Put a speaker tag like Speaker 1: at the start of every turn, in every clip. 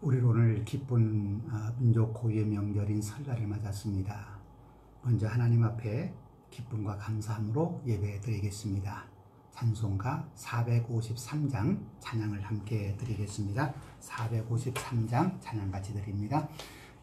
Speaker 1: 우리 오늘 기쁜 민족 고유의 명절인 설날을 맞았습니다. 먼저 하나님 앞에 기쁨과 감사함으로 예배 드리겠습니다. 찬송가 453장 찬양을 함께 드리겠습니다. 453장 찬양 같이 드립니다.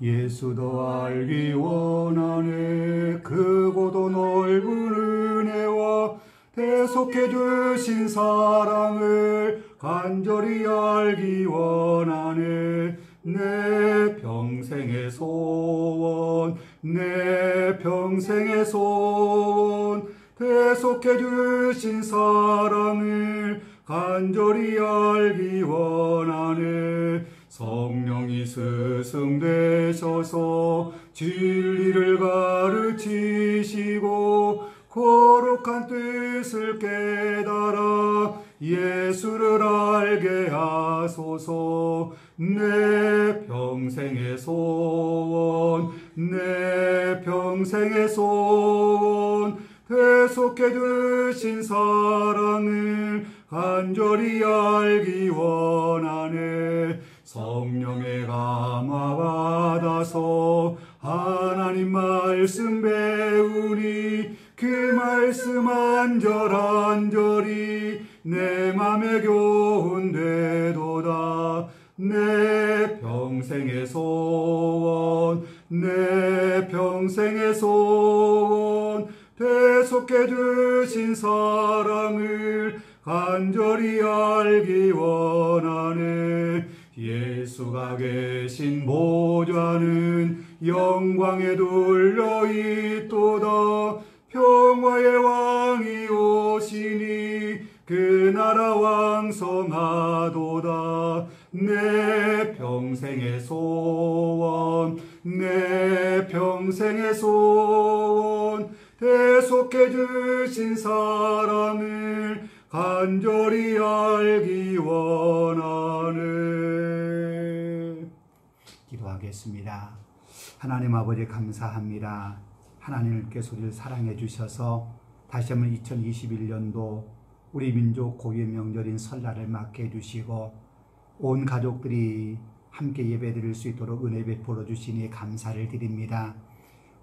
Speaker 1: 예수 더 알기 원하네 크고도 넓은 은혜와 대속해 주신 사랑을 간절히 알기 원하네. 내 평생의 소원 내 평생의 소원 대속해 주신 사랑을 간절히 알기 원하네. 성령이 스승되셔서 진리를 가르치시고 거룩한 뜻을 깨달아 예수를 알게 하소서. 내 평생의 소원 내 평생의 소원 대속해 주신 사랑을 간절히 알기 원하네. 성령의 감화 받아서 하나님 말씀 배우니 그 말씀 안절안절이 내 맘에 교훈되도다. 내 평생의 소원 내 평생의 소원 대속해 주신 사랑을 간절히 알기 원하네. 예수가 계신 보좌는 영광에 둘러있도다. 평화의 왕이 오시니 그 나라 왕성하도다. 내 평생의 소원 내 평생의 소원 대속해 주신 사랑을 간절히 알기 원하네. 기도하겠습니다. 하나님 아버지 감사합니다. 하나님께서 우리를 사랑해 주셔서 다시 한번 2021년도 우리 민족 고유의 명절인 설날을 맞게 해주시고 온 가족들이 함께 예배드릴 수 있도록 은혜 베풀어 주시니 감사를 드립니다.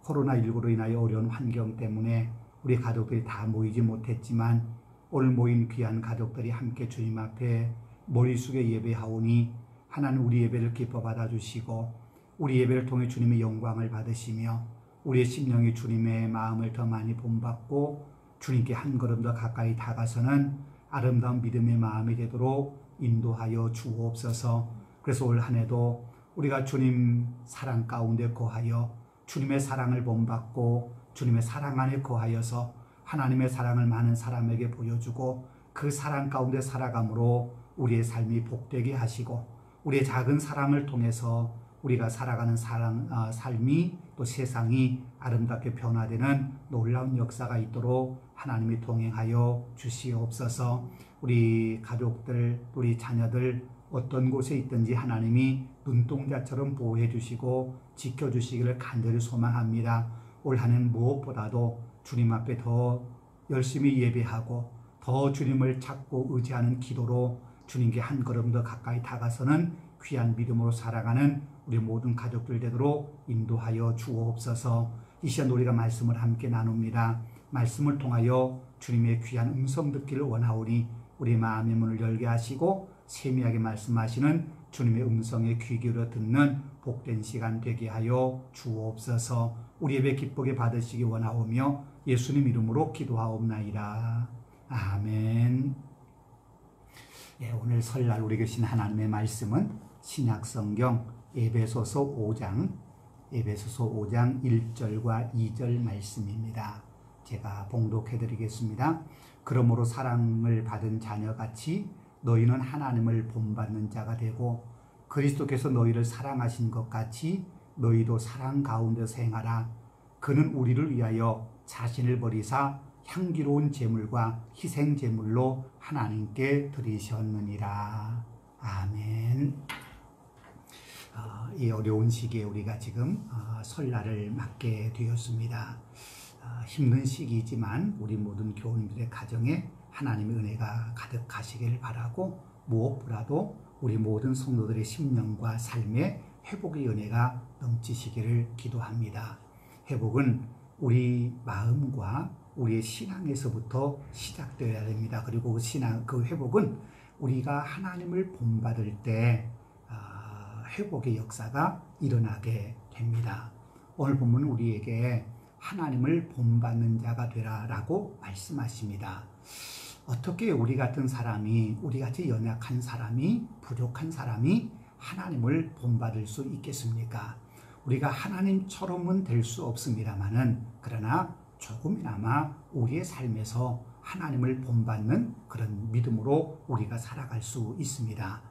Speaker 1: 코로나19로 인하여 어려운 환경 때문에 우리 가족들이 다 모이지 못했지만 오늘 모인 귀한 가족들이 함께 주님 앞에 머리 숙여 예배하오니 하나님 우리 예배를 기뻐 받아주시고 우리 예배를 통해 주님의 영광을 받으시며 우리의 심령이 주님의 마음을 더 많이 본받고 주님께 한 걸음 더 가까이 다가서는 아름다운 믿음의 마음이 되도록 인도하여 주옵소서. 그래서 올 한 해도 우리가 주님 사랑 가운데 거하여 주님의 사랑을 본받고 주님의 사랑 안에 거하여서 하나님의 사랑을 많은 사람에게 보여주고 그 사랑 가운데 살아감으로 우리의 삶이 복되게 하시고 우리의 작은 사랑을 통해서 우리가 살아가는 삶이 또 세상이 아름답게 변화되는 놀라운 역사가 있도록 하나님이 동행하여 주시옵소서. 우리 가족들, 우리 자녀들 어떤 곳에 있든지 하나님이 눈동자처럼 보호해 주시고 지켜주시기를 간절히 소망합니다. 올 한 해는 무엇보다도 주님 앞에 더 열심히 예배하고 더 주님을 찾고 의지하는 기도로 주님께 한 걸음 더 가까이 다가서는 귀한 믿음으로 살아가는 우리 모든 가족들 되도록 인도하여 주옵소서. 이 시간 우리가 말씀을 함께 나눕니다. 말씀을 통하여 주님의 귀한 음성 듣기를 원하오니 우리 마음의 문을 열게 하시고 세미하게 말씀하시는 주님의 음성에 귀 기울여 듣는 복된 시간 되게 하여 주옵소서. 우리 예배 기쁘게 받으시기 원하오며 예수님 이름으로 기도하옵나이다. 아멘. 오늘 설날 우리 계신 하나님의 말씀은 신약성경 에베소서 5장 1절과 2절 말씀입니다. 제가 봉독해 드리겠습니다. 그러므로 사랑을 받은 자녀같이 너희는 하나님을 본받는 자가 되고 그리스도께서 너희를 사랑하신 것 같이 너희도 사랑 가운데서 행하라. 그는 우리를 위하여 자신을 버리사 향기로운 제물과 희생 제물로 하나님께 드리셨느니라. 아멘. 이 어려운 시기에 우리가 지금 설날을 맞게 되었습니다. 힘든 시기이지만 우리 모든 교우님들의 가정에 하나님의 은혜가 가득하시길 바라고 무엇보다도 우리 모든 성도들의 심령과 삶의 회복의 은혜가 넘치시기를 기도합니다. 회복은 우리 마음과 우리의 신앙에서부터 시작되어야 됩니다. 그리고 그 회복은 우리가 하나님을 본받을 때 회복의 역사가 일어나게 됩니다. 오늘 본문은 우리에게 하나님을 본받는 자가 되라라고 말씀하십니다. 어떻게 우리 같은 사람이, 우리 같이 연약한 사람이, 부족한 사람이 하나님을 본받을 수 있겠습니까? 우리가 하나님처럼은 될 수 없습니다만은, 그러나 조금이나마 우리의 삶에서 하나님을 본받는 그런 믿음으로 우리가 살아갈 수 있습니다.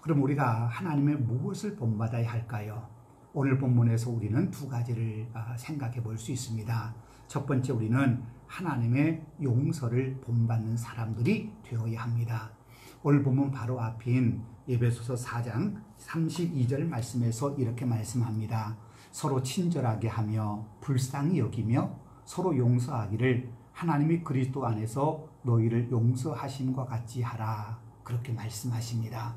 Speaker 1: 그럼 우리가 하나님의 무엇을 본받아야 할까요? 오늘 본문에서 우리는 두 가지를 생각해 볼 수 있습니다. 첫 번째, 우리는 하나님의 용서를 본받는 사람들이 되어야 합니다. 오늘 본문 바로 앞인 에베소서 4장 32절 말씀에서 이렇게 말씀합니다. 서로 친절하게 하며 불쌍히 여기며 서로 용서하기를 하나님이 그리스도 안에서 너희를 용서하심과 같이 하라. 그렇게 말씀하십니다.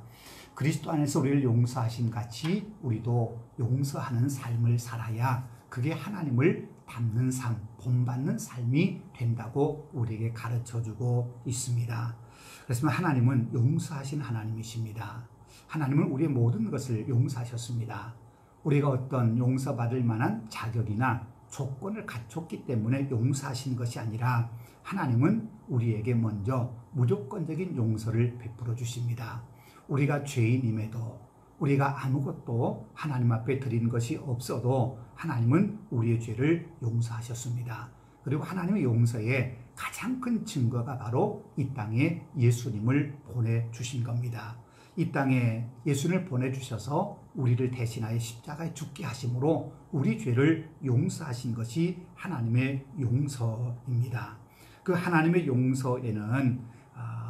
Speaker 1: 그리스도 안에서 우리를 용서하신 같이 우리도 용서하는 삶을 살아야 그게 하나님을 닮는 삶, 본받는 삶이 된다고 우리에게 가르쳐주고 있습니다. 그래서 하나님은 용서하신 하나님이십니다. 하나님은 우리의 모든 것을 용서하셨습니다. 우리가 어떤 용서받을 만한 자격이나 조건을 갖췄기 때문에 용서하신 것이 아니라 하나님은 우리에게 먼저 무조건적인 용서를 베풀어 주십니다. 우리가 죄인임에도, 우리가 아무것도 하나님 앞에 드린 것이 없어도 하나님은 우리의 죄를 용서하셨습니다. 그리고 하나님의 용서의 가장 큰 증거가 바로 이 땅에 예수님을 보내주신 겁니다. 이 땅에 예수님을 보내주셔서 우리를 대신하여 십자가에 죽게 하심으로 우리 죄를 용서하신 것이 하나님의 용서입니다. 그 하나님의 용서에는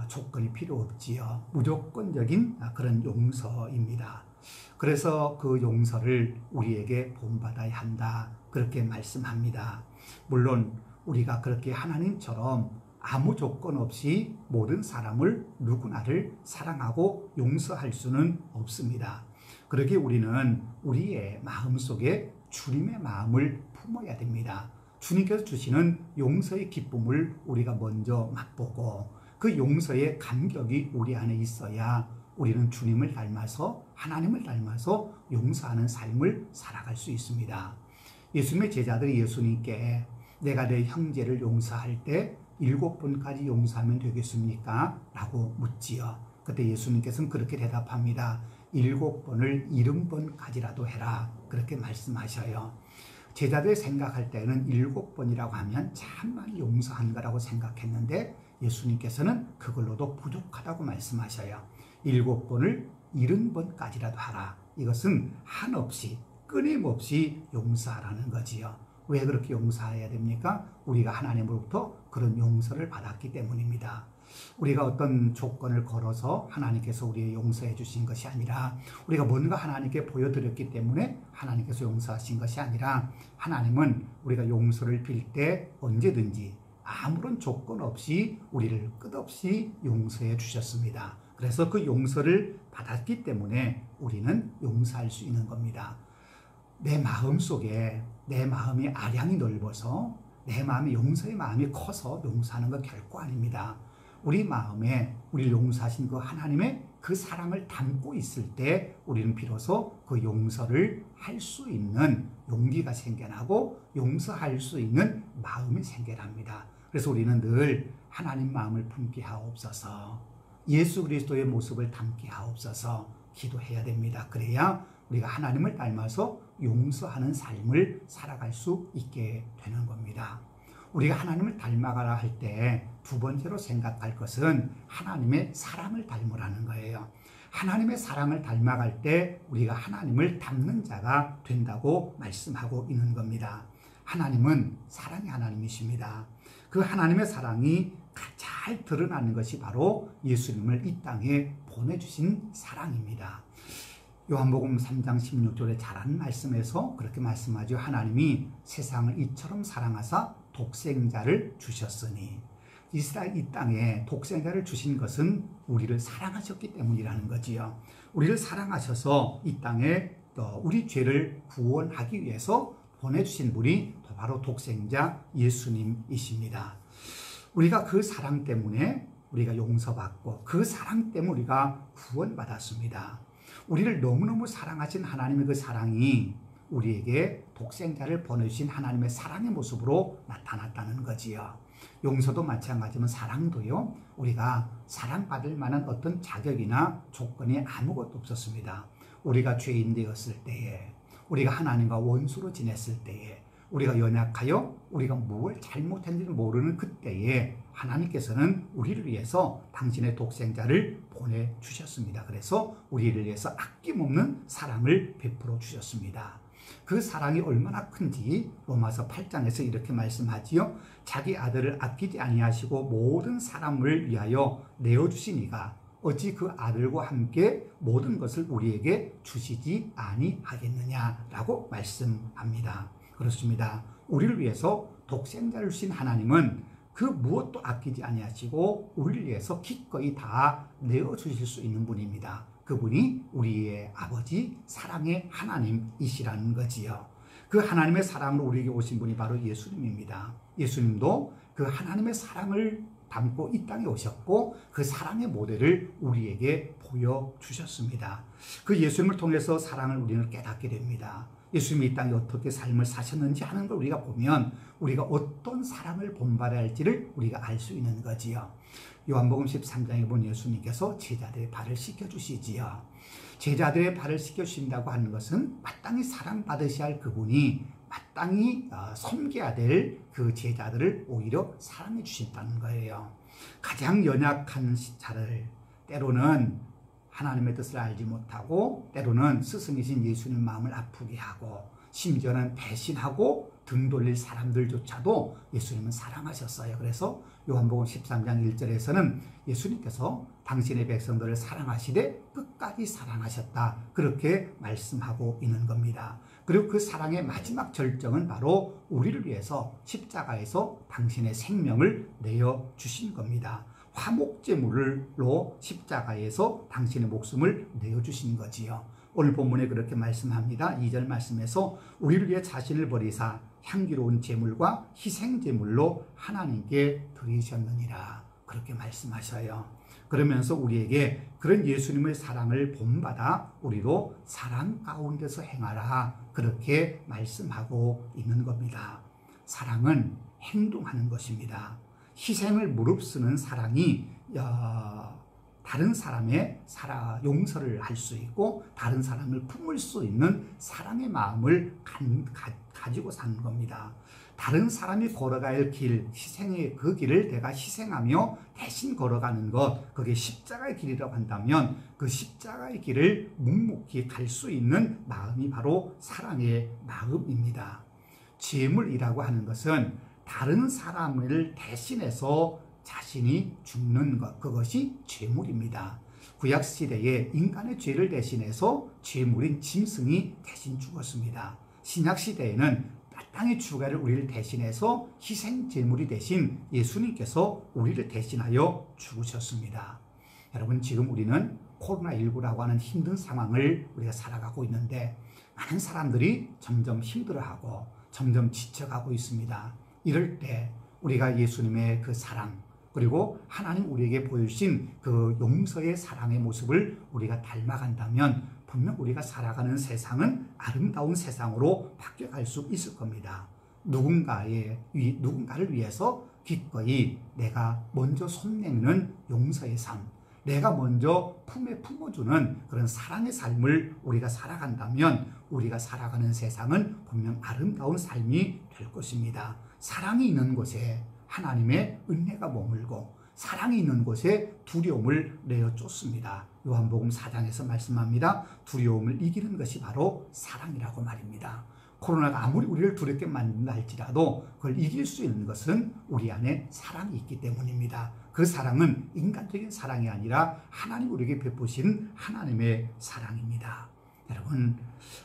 Speaker 1: 조건이 필요 없지요. 무조건적인 그런 용서입니다. 그래서 그 용서를 우리에게 본받아야 한다. 그렇게 말씀합니다. 물론 우리가 그렇게 하나님처럼 아무 조건 없이 모든 사람을 누구나를 사랑하고 용서할 수는 없습니다. 그러기에 우리는 우리의 마음속에 주님의 마음을 품어야 됩니다. 주님께서 주시는 용서의 기쁨을 우리가 먼저 맛보고 그 용서의 감격이 우리 안에 있어야 우리는 주님을 닮아서 하나님을 닮아서 용서하는 삶을 살아갈 수 있습니다. 예수님의 제자들이 예수님께 내가 내 형제를 용서할 때 7번까지 용서하면 되겠습니까? 라고 묻지요. 그때 예수님께서는 그렇게 대답합니다. 7번을 70번까지라도 해라. 그렇게 말씀하셔요. 제자들이 생각할 때는 7번이라고 하면 참 많이 용서한 거라고 생각했는데 예수님께서는 그걸로도 부족하다고 말씀하셔요. 7번을 70번까지라도 하라. 이것은 한없이 끊임없이 용서하라는 거지요. 왜 그렇게 용서해야 됩니까? 우리가 하나님으로부터 그런 용서를 받았기 때문입니다. 우리가 어떤 조건을 걸어서 하나님께서 우리의 용서해 주신 것이 아니라 우리가 뭔가 하나님께 보여드렸기 때문에 하나님께서 용서하신 것이 아니라 하나님은 우리가 용서를 빌 때 언제든지 아무런 조건 없이 우리를 끝없이 용서해 주셨습니다. 그래서 그 용서를 받았기 때문에 우리는 용서할 수 있는 겁니다. 내 마음속에 내 마음이 아량이 넓어서 내 마음이 용서의 마음이 커서 용서하는 것 결코 아닙니다. 우리 마음에 우리를 용서하신 그 하나님의 그 사랑을 담고 있을 때 우리는 비로소 그 용서를 할 수 있는 용기가 생겨나고 용서할 수 있는 마음이 생겨납니다. 그래서 우리는 늘 하나님 마음을 품게 하옵소서, 예수 그리스도의 모습을 담게 하옵소서 기도해야 됩니다. 그래야 우리가 하나님을 닮아서 용서하는 삶을 살아갈 수 있게 되는 겁니다. 우리가 하나님을 닮아가라 할 때 두 번째로 생각할 것은 하나님의 사랑을 닮으라는 거예요. 하나님의 사랑을 닮아갈 때 우리가 하나님을 닮는 자가 된다고 말씀하고 있는 겁니다. 하나님은 사랑의 하나님이십니다. 그 하나님의 사랑이 잘 드러나는 것이 바로 예수님을 이 땅에 보내주신 사랑입니다. 요한복음 3장 16절에 잘한 말씀에서 그렇게 말씀하죠. 하나님이 세상을 이처럼 사랑하사 독생자를 주셨으니. 이스라엘 이 땅에 독생자를 주신 것은 우리를 사랑하셨기 때문이라는 거지요. 우리를 사랑하셔서 이 땅에 우리 죄를 구원하기 위해서 보내주신 분이 바로 독생자 예수님이십니다. 우리가 그 사랑 때문에 우리가 용서받고 그 사랑 때문에 우리가 구원받았습니다. 우리를 너무너무 사랑하신 하나님의 그 사랑이 우리에게 독생자를 보내주신 하나님의 사랑의 모습으로 나타났다는 거지요. 용서도 마찬가지지만 사랑도요, 우리가 사랑받을 만한 어떤 자격이나 조건이 아무것도 없었습니다. 우리가 죄인 되었을 때에, 우리가 하나님과 원수로 지냈을 때에, 우리가 연약하여 우리가 뭘 잘못했는지 모르는 그때에 하나님께서는 우리를 위해서 당신의 독생자를 보내주셨습니다. 그래서 우리를 위해서 아낌없는 사랑을 베풀어 주셨습니다. 그 사랑이 얼마나 큰지 로마서 8장에서 이렇게 말씀하지요. 자기 아들을 아끼지 아니하시고 모든 사람을 위하여 내어주시니가 어찌 그 아들과 함께 모든 것을 우리에게 주시지 아니하겠느냐라고 말씀합니다. 그렇습니다. 우리를 위해서 독생자를 주신 하나님은 그 무엇도 아끼지 아니하시고 우리를 위해서 기꺼이 다 내어주실 수 있는 분입니다. 그분이 우리의 아버지 사랑의 하나님이시라는 거지요. 그 하나님의 사랑으로 우리에게 오신 분이 바로 예수님입니다. 예수님도 그 하나님의 사랑을 담고 이 땅에 오셨고 그 사랑의 모델을 우리에게 보여주셨습니다. 그 예수님을 통해서 사랑을 우리는 깨닫게 됩니다. 예수님이 이 땅에 어떻게 삶을 사셨는지 하는 걸 우리가 보면 우리가 어떤 사랑을 본받아야 할지를 우리가 알 수 있는 거지요. 요한복음 13장에 본 예수님께서 제자들의 발을 씻겨주시지요. 제자들의 발을 씻겨주신다고 하는 것은 마땅히 사랑받으셔야 할 그분이 마땅히 섬겨야 될 그 제자들을 오히려 사랑해 주신다는 거예요. 가장 연약한 자를 때로는 하나님의 뜻을 알지 못하고 때로는 스승이신 예수님 마음을 아프게 하고 심지어는 배신하고 등 돌릴 사람들조차도 예수님은 사랑하셨어요. 그래서 요한복음 13장 1절에서는 예수님께서 당신의 백성들을 사랑하시되 끝까지 사랑하셨다. 그렇게 말씀하고 있는 겁니다. 그리고 그 사랑의 마지막 절정은 바로 우리를 위해서 십자가에서 당신의 생명을 내어주신 겁니다. 화목제물로 십자가에서 당신의 목숨을 내어주신 거지요. 오늘 본문에 그렇게 말씀합니다. 2절 말씀에서 우리를 위해 자신을 버리사 향기로운 제물과 희생제물로 하나님께 드리셨느니라. 그렇게 말씀하셔요. 그러면서 우리에게 그런 예수님의 사랑을 본받아 우리도 사랑 가운데서 행하라. 그렇게 말씀하고 있는 겁니다. 사랑은 행동하는 것입니다. 희생을 무릅쓰는 사랑이 다른 사람의 용서를 할 수 있고 다른 사람을 품을 수 있는 사랑의 마음을 가지고 사는 겁니다. 다른 사람이 걸어가야 할 길, 희생의 그 길을 내가 희생하며 대신 걸어가는 것, 그게 십자가의 길이라고 한다면 그 십자가의 길을 묵묵히 갈 수 있는 마음이 바로 사랑의 마음입니다. 제물이라고 하는 것은 다른 사람을 대신해서 자신이 죽는 것, 그것이 제물입니다. 구약시대에 인간의 죄를 대신해서 제물인 짐승이 대신 죽었습니다. 신약시대에는 마땅히 죽어야 할 우리를 대신해서 희생제물이 대신 예수님께서 우리를 대신하여 죽으셨습니다. 여러분, 지금 우리는 코로나19라고 하는 힘든 상황을 우리가 살아가고 있는데 많은 사람들이 점점 힘들어하고 점점 지쳐가고 있습니다. 이럴 때 우리가 예수님의 그 사랑, 그리고 하나님 우리에게 보여주신 그 용서의 사랑의 모습을 우리가 닮아간다면 분명 우리가 살아가는 세상은 아름다운 세상으로 바뀌어갈 수 있을 겁니다. 누군가를 위해서 기꺼이 내가 먼저 손 내미는 용서의 삶, 내가 먼저 품에 품어주는 그런 사랑의 삶을 우리가 살아간다면 우리가 살아가는 세상은 분명 아름다운 삶이 될 것입니다. 사랑이 있는 곳에 하나님의 은혜가 머물고 사랑이 있는 곳에 두려움을 내어쫓습니다. 요한복음 4장에서 말씀합니다. 두려움을 이기는 것이 바로 사랑이라고 말입니다. 코로나가 아무리 우리를 두렵게 만든다 할지라도 그걸 이길 수 있는 것은 우리 안에 사랑이 있기 때문입니다. 그 사랑은 인간적인 사랑이 아니라 하나님 우리에게 베푸신 하나님의 사랑입니다. 여러분,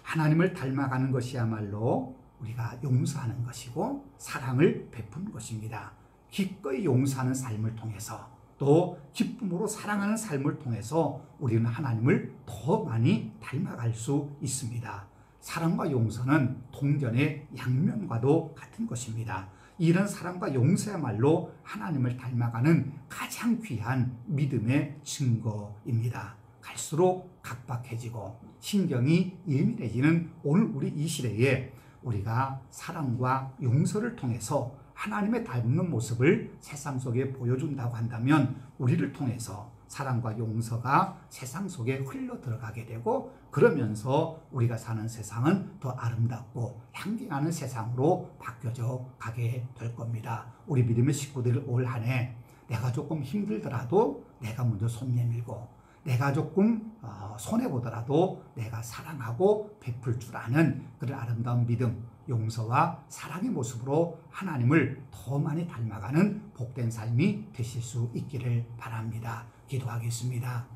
Speaker 1: 하나님을 닮아가는 것이야말로 우리가 용서하는 것이고 사랑을 베푸는 것입니다. 기꺼이 용서하는 삶을 통해서 또 기쁨으로 사랑하는 삶을 통해서 우리는 하나님을 더 많이 닮아갈 수 있습니다. 사랑과 용서는 동전의 양면과도 같은 것입니다. 이런 사랑과 용서야말로 하나님을 닮아가는 가장 귀한 믿음의 증거입니다. 갈수록 각박해지고 신경이 예민해지는 오늘 우리 이 시대에 우리가 사랑과 용서를 통해서 하나님의 닮는 모습을 세상 속에 보여준다고 한다면 우리를 통해서 사랑과 용서가 세상 속에 흘러 들어가게 되고 그러면서 우리가 사는 세상은 더 아름답고 향기나는 세상으로 바뀌어져 가게 될 겁니다. 우리 믿음의 식구들 올 한 해 내가 조금 힘들더라도 내가 먼저 손 내밀고 내가 조금 손해보더라도 내가 사랑하고 베풀 줄 아는 그런 아름다운 믿음, 용서와 사랑의 모습으로 하나님을 더 많이 닮아가는 복된 삶이 되실 수 있기를 바랍니다. 기도하겠습니다.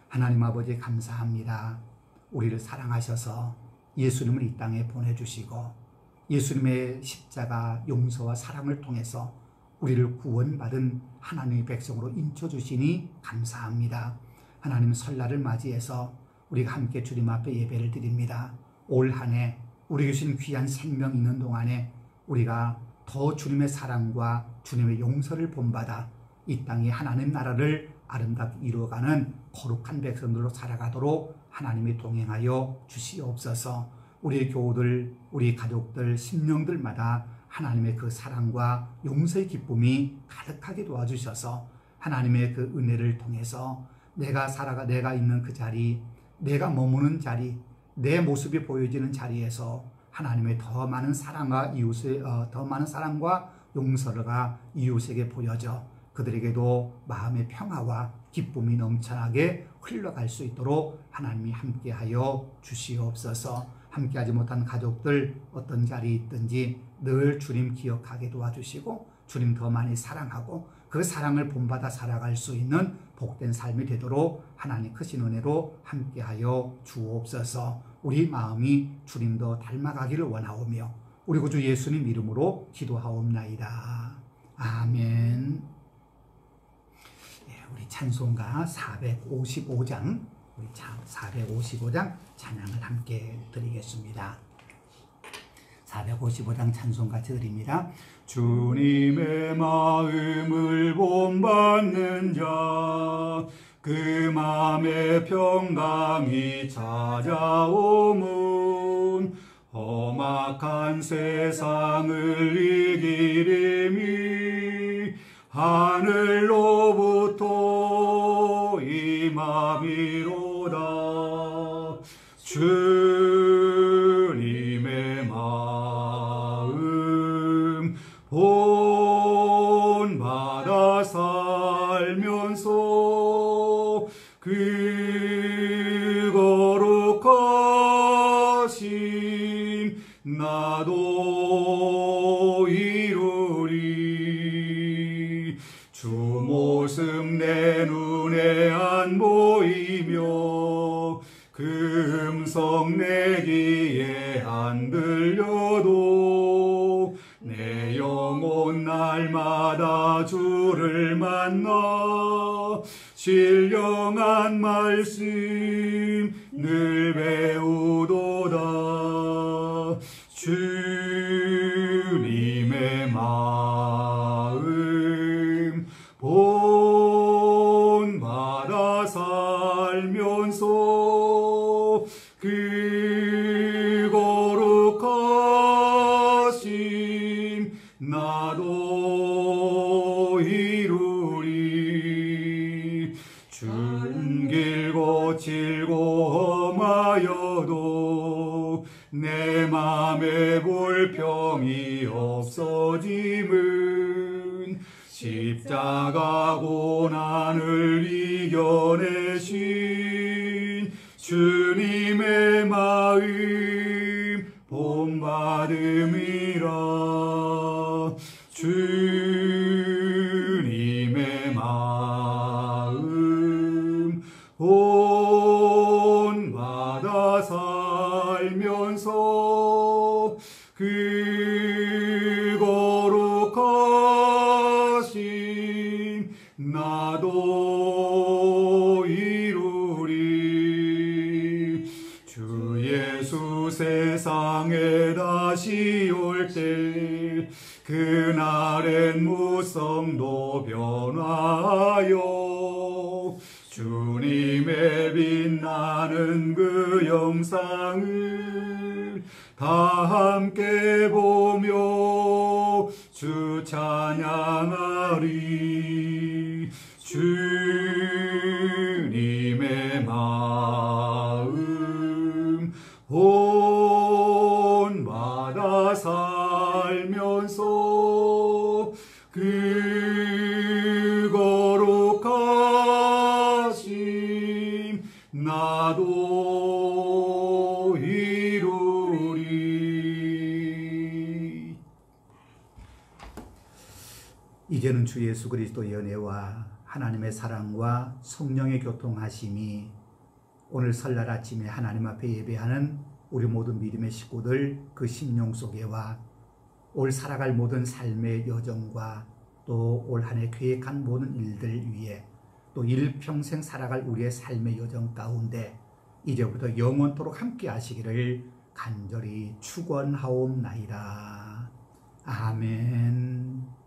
Speaker 1: 하나님 아버지 감사합니다. 우리를 사랑하셔서 예수님을 이 땅에 보내주시고 예수님의 십자가 용서와 사랑을 통해서 우리를 구원받은 하나님의 백성으로 인쳐주시니 감사합니다. 하나님 설날을 맞이해서 우리가 함께 주님 앞에 예배를 드립니다. 올 한 해 우리 주신 귀한 생명 있는 동안에 우리가 더 주님의 사랑과 주님의 용서를 본받아 이 땅에 하나님 나라를 아름답게 이루어가는 거룩한 백성들로 살아가도록 하나님이 동행하여 주시옵소서. 우리 교우들, 우리 가족들, 심령들마다 하나님의 그 사랑과 용서의 기쁨이 가득하게 도와주셔서 하나님의 그 은혜를 통해서 내가 있는 그 자리, 내가 머무는 자리, 내 모습이 보여지는 자리에서 하나님의 더 많은 사랑과 용서가 이웃에게 보여져 그들에게도 마음의 평화와 기쁨이 넘쳐나게 흘러갈 수 있도록 하나님이 함께하여 주시옵소서. 함께하지 못한 가족들 어떤 자리에 있든지 늘 주님 기억하게 도와주시고 주님 더 많이 사랑하고 그 사랑을 본받아 살아갈 수 있는 복된 삶이 되도록 하나님 크신 은혜로 함께하여 주옵소서. 우리 마음이 주님도 닮아가기를 원하오며 우리 구주 예수님 이름으로 기도하옵나이다. 아멘. 우리 찬송가 455장 찬양을 함께 드리겠습니다. 455장 찬송 같이 드립니다. 주님의 마음을 본받는 자 그 마음의 평강이 찾아오면 험악한 세상을 이기리니 하늘로부터 임함이로다. 주님의 마음 본받아 살면서 그 거룩하심 나도 이루리. 주 모습 내 눈에 안 보이며 그 음성 내 귀에 안 들려도 내 영혼 날마다 주를 만나 신령한 말씀 늘 배우도다. 주님의 마음 본받아 살면서 그 거룩하심 나도 이루리. 준 길고 질고 험하여도 내 맘에 불평이 없어짐은 십자가 고난을 이겨내신 주님의 마음 본받음이라. 주님의 마음 본받아 살면서 그 거룩하심 향해 다시 올 때 그날엔 무성도 변화하여 주님의 빛나는 그 영상을 다 함께 보며 주 찬양하리. 주님의 마음 본받아 살면서 그 거룩하심 나도 이루리. 이제는 주 예수 그리스도의 은혜와 하나님의 사랑과 성령의 교통하심이 오늘 설날 아침에 하나님 앞에 예배하는 우리 모든 믿음의 식구들 그 심령 속에와 올 살아갈 모든 삶의 여정과 또 올 한 해 계획한 모든 일들 위에 또 일평생 살아갈 우리의 삶의 여정 가운데 이제부터 영원토록 함께 하시기를 간절히 축원하옵나이다. 아멘.